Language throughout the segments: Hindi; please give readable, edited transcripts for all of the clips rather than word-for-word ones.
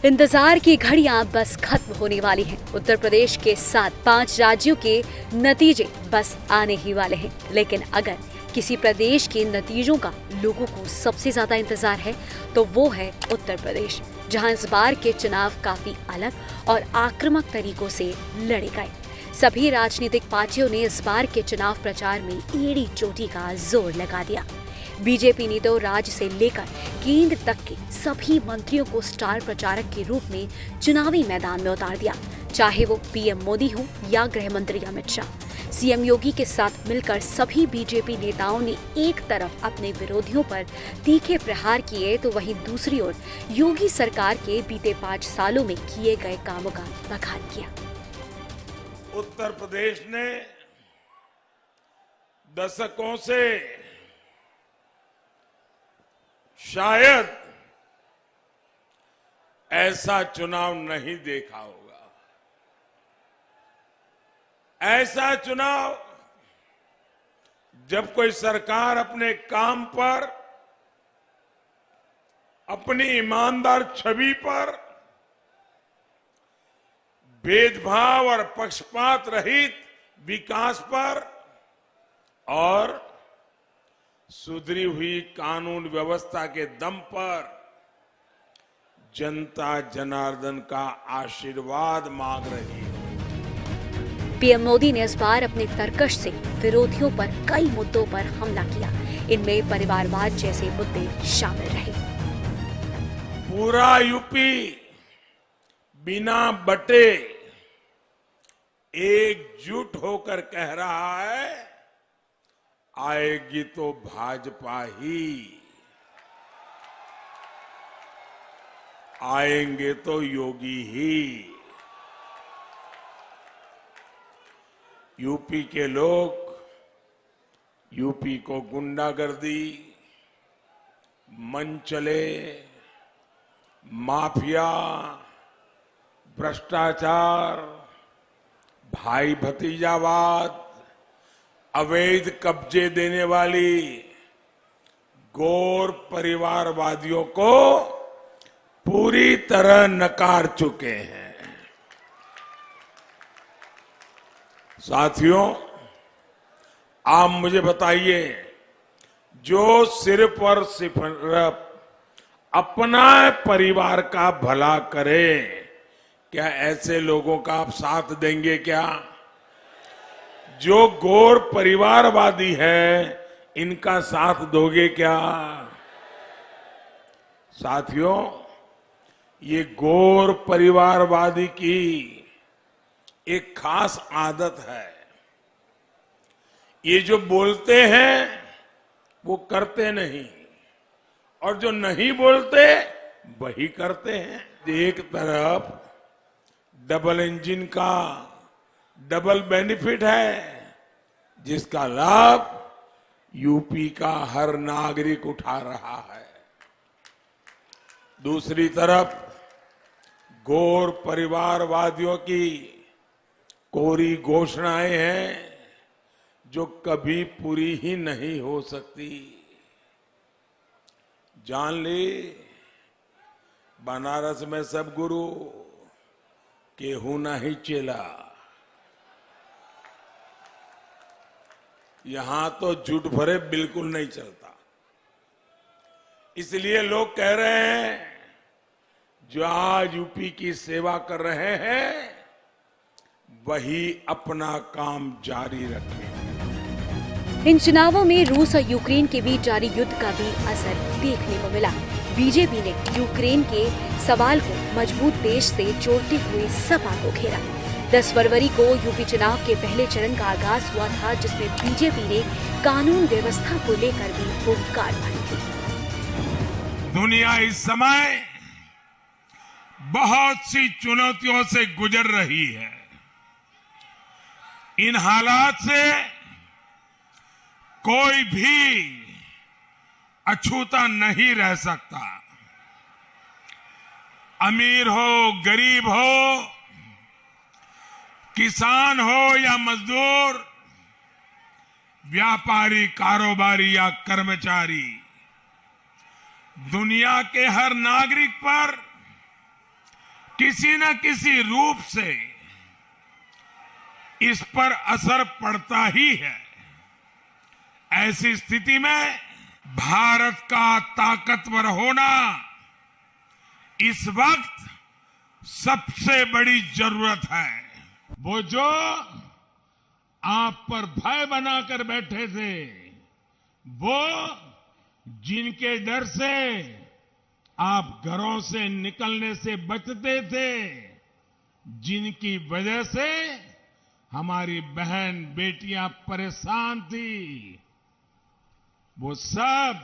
इंतजार की घड़ियां बस खत्म होने वाली हैं। उत्तर प्रदेश के साथ 5 राज्यों के नतीजे बस आने ही वाले हैं। लेकिन अगर किसी प्रदेश के नतीजों का लोगों को सबसे ज्यादा इंतजार है तो वो है उत्तर प्रदेश, जहां इस बार के चुनाव काफी अलग और आक्रामक तरीकों से लड़े गए। सभी राजनीतिक पार्टियों ने इस बार के चुनाव प्रचार में एड़ी चोटी का जोर लगा दिया। बीजेपी ने तो राज्य से लेकर केंद्र तक के सभी मंत्रियों को स्टार प्रचारक के रूप में चुनावी मैदान में उतार दिया, चाहे वो पीएम मोदी हो या गृह मंत्री अमित शाह। सीएम योगी के साथ मिलकर सभी बीजेपी नेताओं ने एक तरफ अपने विरोधियों पर तीखे प्रहार किए तो वहीं दूसरी ओर योगी सरकार के बीते 5 सालों में किए गए कामों का बखान किया। उत्तर प्रदेश ने दशकों से शायद ऐसा चुनाव नहीं देखा होगा। ऐसा चुनाव जब कोई सरकार अपने काम पर, अपनी ईमानदार छवि पर भेदभाव और पक्षपात रहित विकास पर और सुधरी हुई कानून व्यवस्था के दम पर जनता जनार्दन का आशीर्वाद मांग रही है। पीएम मोदी ने इस बार अपने तर्कश से विरोधियों पर कई मुद्दों पर हमला किया। इनमें परिवारवाद जैसे मुद्दे शामिल रहे। पूरा यूपी बिना बटे एकजुट होकर कह रहा है, आएगी तो भाजपा ही, आएंगे तो योगी ही। यूपी के लोग यूपी को गुंडागर्दी, मनचले, माफिया, भ्रष्टाचार, भाई भतीजावाद, अवैध कब्जे देने वाली गौर परिवारवादियों को पूरी तरह नकार चुके हैं। साथियों, आप मुझे बताइए, जो सिर्फ और सिर्फ अपना परिवार का भला करे, क्या ऐसे लोगों का आप साथ देंगे क्या? जो गौर परिवारवादी है, इनका साथ दोगे क्या? साथियों, ये गौर परिवारवादी की एक खास आदत है। ये जो बोलते हैं वो करते नहीं, और जो नहीं बोलते वही करते हैं। एक तरफ डबल इंजन का डबल बेनिफिट है, जिसका लाभ यूपी का हर नागरिक उठा रहा है। दूसरी तरफ गौर परिवारवादियों की कोरी घोषणाएं हैं जो कभी पूरी ही नहीं हो सकती। जान ली, बनारस में सब गुरु, केहू नहीं चेला। यहां तो झूठ भरे बिल्कुल नहीं चलता। इसलिए लोग कह रहे हैं, जो आज यूपी की सेवा कर रहे हैं वही अपना काम जारी रखें। इन चुनावों में रूस और यूक्रेन के बीच जारी युद्ध का भी असर देखने को मिला। बीजेपी ने यूक्रेन के सवाल को मजबूत देश से जोड़ते हुए सपा को घेरा। 10 फरवरी को यूपी चुनाव के पहले चरण का आगाज हुआ था, जिसमें बीजेपी ने कानून व्यवस्था को लेकर भी हुंकार भरी थी। दुनिया इस समय बहुत सी चुनौतियों से गुजर रही है। इन हालात से कोई भी अछूता नहीं रह सकता। अमीर हो, गरीब हो, किसान हो या मजदूर, व्यापारी, कारोबारी या कर्मचारी, दुनिया के हर नागरिक पर किसी न किसी रूप से इस पर असर पड़ता ही है। ऐसी स्थिति में भारत का ताकतवर होना इस वक्त सबसे बड़ी जरूरत है। वो जो आप पर भय बनाकर बैठे थे, वो जिनके डर से आप घरों से निकलने से बचते थे, जिनकी वजह से हमारी बहन बेटियां परेशान थी, वो सब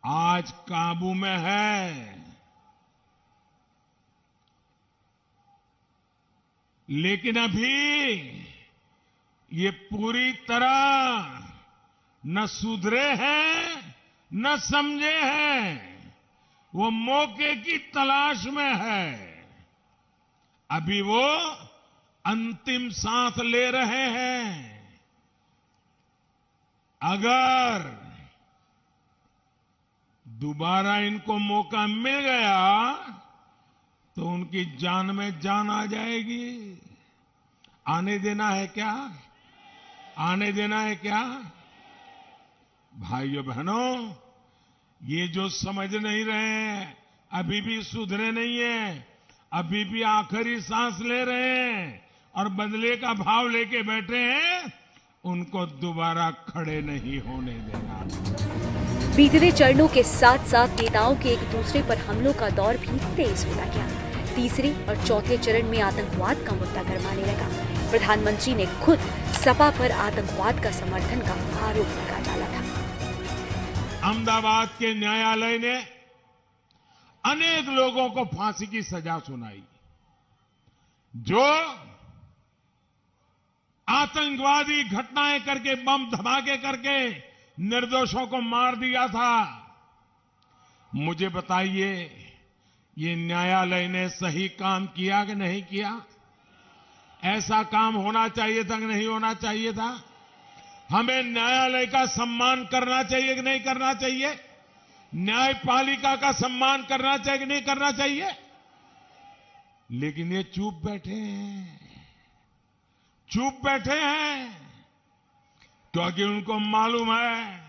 आज काबू में है। लेकिन अभी ये पूरी तरह न सुधरे हैं न समझे हैं। वो मौके की तलाश में है। अभी वो अंतिम सांस ले रहे हैं। अगर दोबारा इनको मौका मिल गया तो उनकी जान में जान आ जाएगी। आने देना है क्या? आने देना है क्या? भाइयों बहनों, ये जो समझ नहीं रहे हैं, अभी भी सुधरे नहीं है, अभी भी आखिरी सांस ले रहे हैं और बदले का भाव लेके बैठे हैं, उनको दोबारा खड़े नहीं होने देना। बीते चरणों के साथ साथ नेताओं के एक दूसरे पर हमलों का दौर भी तेज होता गया। तीसरे और चौथे चरण में आतंकवाद का मुद्दा गरमाने लगा। प्रधानमंत्री ने खुद सपा पर आतंकवाद का समर्थन का आरोप लगा डाला था। अहमदाबाद के न्यायालय ने अनेक लोगों को फांसी की सजा सुनाई, जो आतंकवादी घटनाएं करके, बम धमाके करके निर्दोषों को मार दिया था। मुझे बताइए, ये न्यायालय ने सही काम किया कि नहीं किया? ऐसा काम होना चाहिए था कि नहीं होना चाहिए था? हमें न्यायालय का सम्मान करना चाहिए कि नहीं करना चाहिए? न्यायपालिका का सम्मान करना चाहिए कि नहीं करना चाहिए? लेकिन ये चुप बैठे हैं, चुप बैठे हैं, क्योंकि उनको मालूम है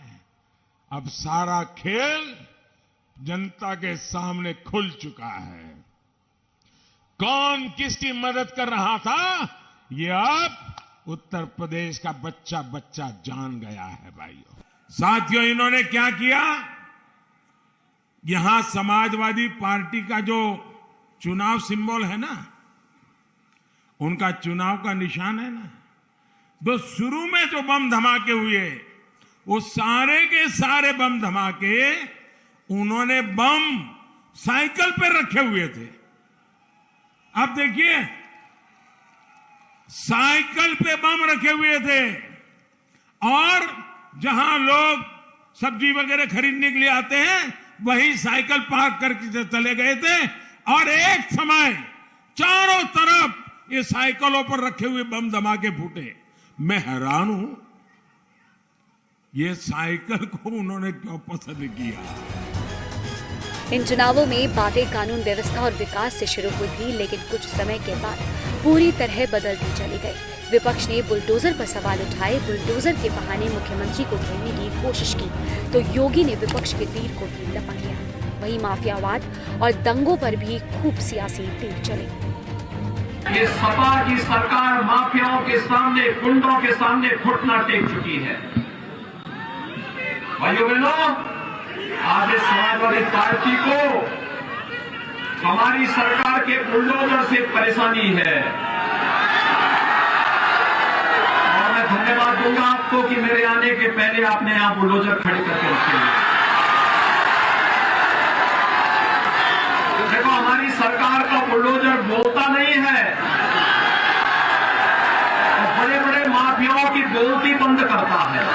अब सारा खेल जनता के सामने खुल चुका है। कौन किसकी मदद कर रहा था, ये अब उत्तर प्रदेश का बच्चा बच्चा जान गया है। भाइयों साथियों, इन्होंने क्या किया? यहां समाजवादी पार्टी का जो चुनाव सिंबल है ना, उनका चुनाव का निशान है ना, तो शुरू में जो बम धमाके हुए, वो सारे के सारे बम धमाके उन्होंने बम साइकिल पर रखे हुए थे। अब देखिए, साइकिल पे बम रखे हुए थे और जहां लोग सब्जी वगैरह खरीदने के लिए आते हैं, वहीं साइकिल पार्क करके चले गए थे और एक समय चारों तरफ ये साइकिलों पर रखे हुए बम धमाके फूटे। मैं हैरान हूं, ये साइकिल को उन्होंने क्यों पसंद किया? इन चुनावों में बातें कानून व्यवस्था और विकास से शुरू हुई थी, लेकिन कुछ समय के बाद पूरी तरह बदलती चली गई। विपक्ष ने बुलडोजर पर सवाल उठाए, बुलडोजर के बहाने मुख्यमंत्री को घेरने की कोशिश की, तो योगी ने विपक्ष के तीर को भी लपक लिया। वहीं माफियावाद और दंगों पर भी खूब सियासी तीर चले। ये सपा की सरकार माफियाओं के सामने, गुंडों के सामने घुटना टेक चुकी है। भाइयों बहनों, आज इस समाजवादी पार्टी को हमारी सरकार के बुलडोजर से परेशानी है, और मैं धन्यवाद दूंगा आपको कि मेरे आने के पहले आपने यहां बुलडोजर खड़े करके रखे हैं। देखो, हमारी सरकार का बुलडोजर बोलता नहीं है और बड़े बड़े माफियाओं की बोलती बंद करता है।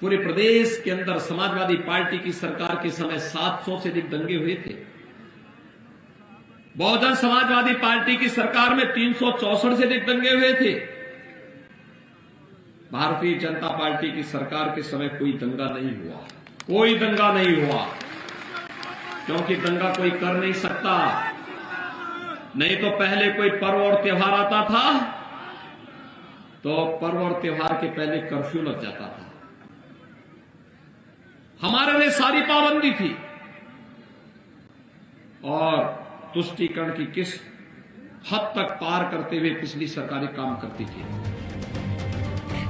पूरे प्रदेश के अंदर समाजवादी पार्टी की सरकार के समय 700 से अधिक दंगे हुए थे। बहुजन समाजवादी पार्टी की सरकार में 364 से अधिक दंगे हुए थे। भारतीय जनता पार्टी की सरकार के समय कोई दंगा नहीं हुआ, कोई दंगा नहीं हुआ, क्योंकि दंगा कोई कर नहीं सकता। नहीं तो पहले कोई पर्व और त्योहार आता था तो पर्व और त्योहार के पहले कर्फ्यू लग जाता था। हमारे लिए सारी पाबंदी थी और तुष्टीकरण की किस हद तक पार करते हुए पिछली सरकारें काम करती थी।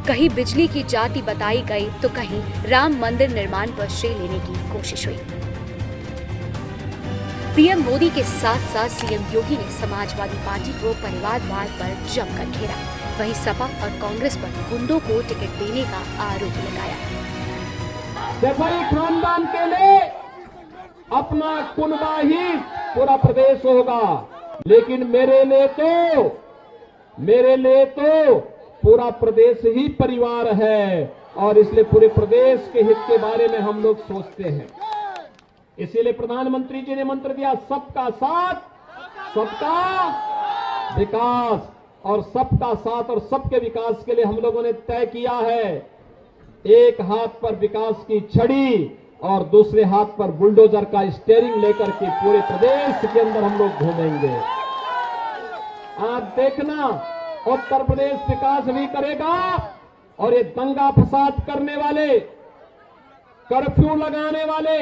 कहीं बिजली की जाति बताई गई तो कहीं राम मंदिर निर्माण पर श्रेय लेने की कोशिश हुई। पीएम मोदी के साथ साथ सीएम योगी ने समाजवादी पार्टी को परिवारवाद पर जमकर घेरा। वहीं सपा और कांग्रेस पर गुंडों को टिकट देने का आरोप लगाया। भाई खानदान के लिए अपना कुनबा ही पूरा प्रदेश होगा, लेकिन मेरे लिए तो पूरा प्रदेश ही परिवार है और इसलिए पूरे प्रदेश के हित के बारे में हम लोग सोचते हैं। इसीलिए प्रधानमंत्री जी ने मंत्र दिया सबका साथ सबका विकास, और सबका साथ और सबके विकास के लिए हम लोगों ने तय किया है एक हाथ पर विकास की छड़ी और दूसरे हाथ पर बुलडोजर का स्टीयरिंग लेकर के पूरे प्रदेश के अंदर हम लोग घूमेंगे। आप देखना उत्तर प्रदेश विकास भी करेगा और ये दंगा फसाद करने वाले, कर्फ्यू लगाने वाले,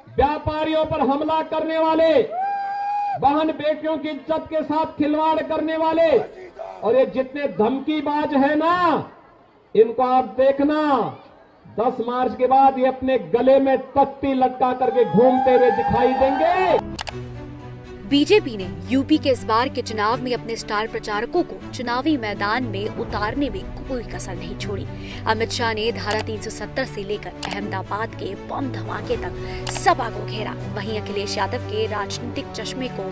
व्यापारियों पर हमला करने वाले, बहन बेटियों की इज्जत के साथ खिलवाड़ करने वाले और ये जितने धमकीबाज है ना, इनको आप देखना 10 मार्च के बाद ये अपने गले में तख्ती लटका करके घूमते हुए दिखाई देंगे। बीजेपी ने यूपी के इस बार के चुनाव में अपने स्टार प्रचारकों को चुनावी मैदान में उतारने में कोई कसर नहीं छोड़ी। अमित शाह ने धारा 370 से लेकर अहमदाबाद के बम धमाके तक सपा को घेरा। वहीं अखिलेश यादव के राजनीतिक चश्मे को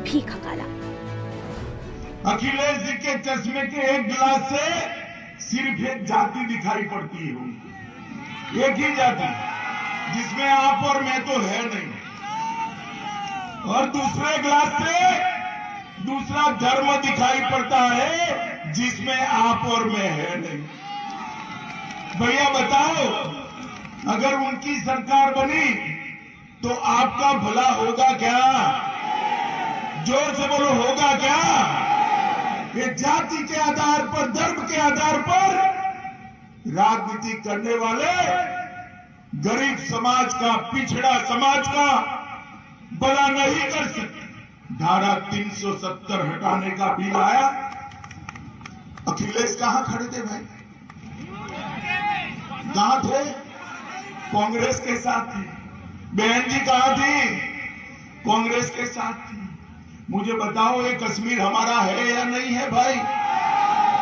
भी खंगाला। अखिलेश जी के चश्मे के एक गिलास से सिर्फ एक जाति दिखाई पड़ती है, एक ही जाति जिसमें आप और मैं तो है नहीं, और दूसरे ग्लास से दूसरा धर्म दिखाई पड़ता है जिसमें आप और मैं है नहीं। भैया बताओ, अगर उनकी सरकार बनी तो आपका भला होगा क्या? जोर से बोलो, होगा क्या? ये जाति के आधार पर, धर्म के आधार पर राजनीति करने वाले गरीब समाज का, पिछड़ा समाज का भला नहीं कर सकते। धारा 370 हटाने का बिल आया, अखिलेश कहां खड़े थे भाई? कहां थे? कांग्रेस के साथ थे। बहन जी कहां थी? कांग्रेस के साथ थी। मुझे बताओ, ये कश्मीर हमारा है या नहीं है भाई?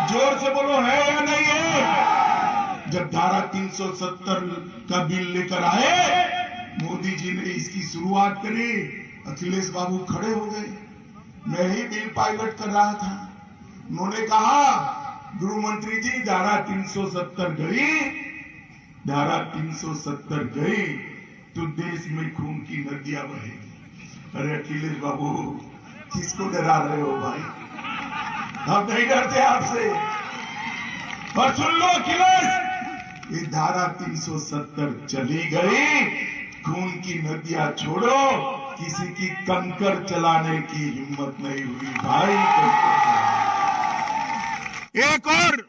जोर से बोलो, है या नहीं है? जब धारा 370 का बिल लेकर आए, मोदी जी ने इसकी शुरुआत करी, अखिलेश बाबू खड़े हो गए। मैं ही बिल पायलट कर रहा था। उन्होंने कहा, गृह मंत्री जी धारा 370 गई, धारा 370 गई तो देश में खून की नदियां बहेगी। अरे अखिलेश बाबू, किसको डरा रहे हो भाई? हम नहीं डरते आपसे। और सुन लो अखिलेश, ये धारा 370 चली गई, खून की नदियां छोड़ो, किसी की कंकर चलाने की हिम्मत नहीं हुई भाई। एक और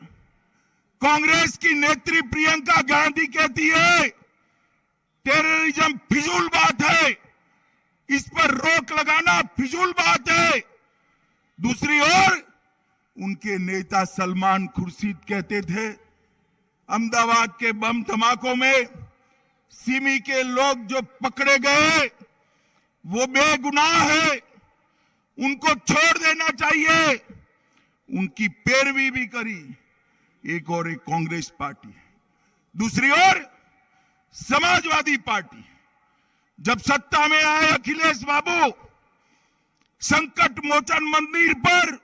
कांग्रेस की नेत्री प्रियंका गांधी कहती है टेररिज्म फिजूल बात है, इस पर रोक लगाना फिजूल बात है। दूसरी ओर उनके नेता सलमान खुर्शीद कहते थे अहमदाबाद के बम धमाकों में सिमी के लोग जो पकड़े गए वो बेगुनाह है, उनको छोड़ देना चाहिए। उनकी पैरवी भी करी एक और एक कांग्रेस पार्टी। दूसरी ओर समाजवादी पार्टी, जब सत्ता में आए अखिलेश बाबू, संकट मोचन मंदिर पर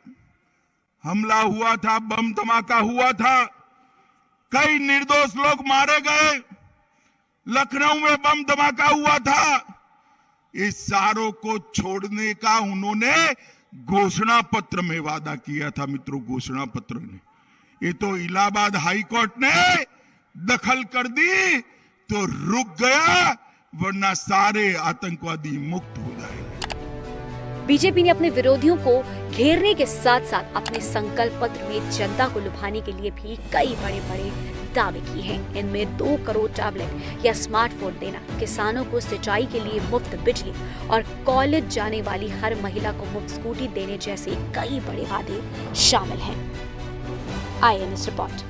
हमला हुआ था, बम धमाका हुआ था, कई निर्दोष लोग मारे गए, लखनऊ में बम धमाका हुआ था। इस सारों को छोड़ने का उन्होंने घोषणा पत्र में वादा किया था। मित्रों, घोषणा पत्र ने, ये तो इलाहाबाद हाई कोर्ट ने दखल कर दी तो रुक गया, वरना सारे आतंकवादी मुक्त हो जाएंगे। बीजेपी ने अपने विरोधियों को घेरने के साथ साथ अपने संकल्प पत्र में जनता को लुभाने के लिए भी कई बड़े बड़े दावे किए हैं। इनमें 2 करोड़ टैबलेट या स्मार्टफोन देना, किसानों को सिंचाई के लिए मुफ्त बिजली और कॉलेज जाने वाली हर महिला को मुफ्त स्कूटी देने जैसे कई बड़े वादे शामिल हैं। IANS report.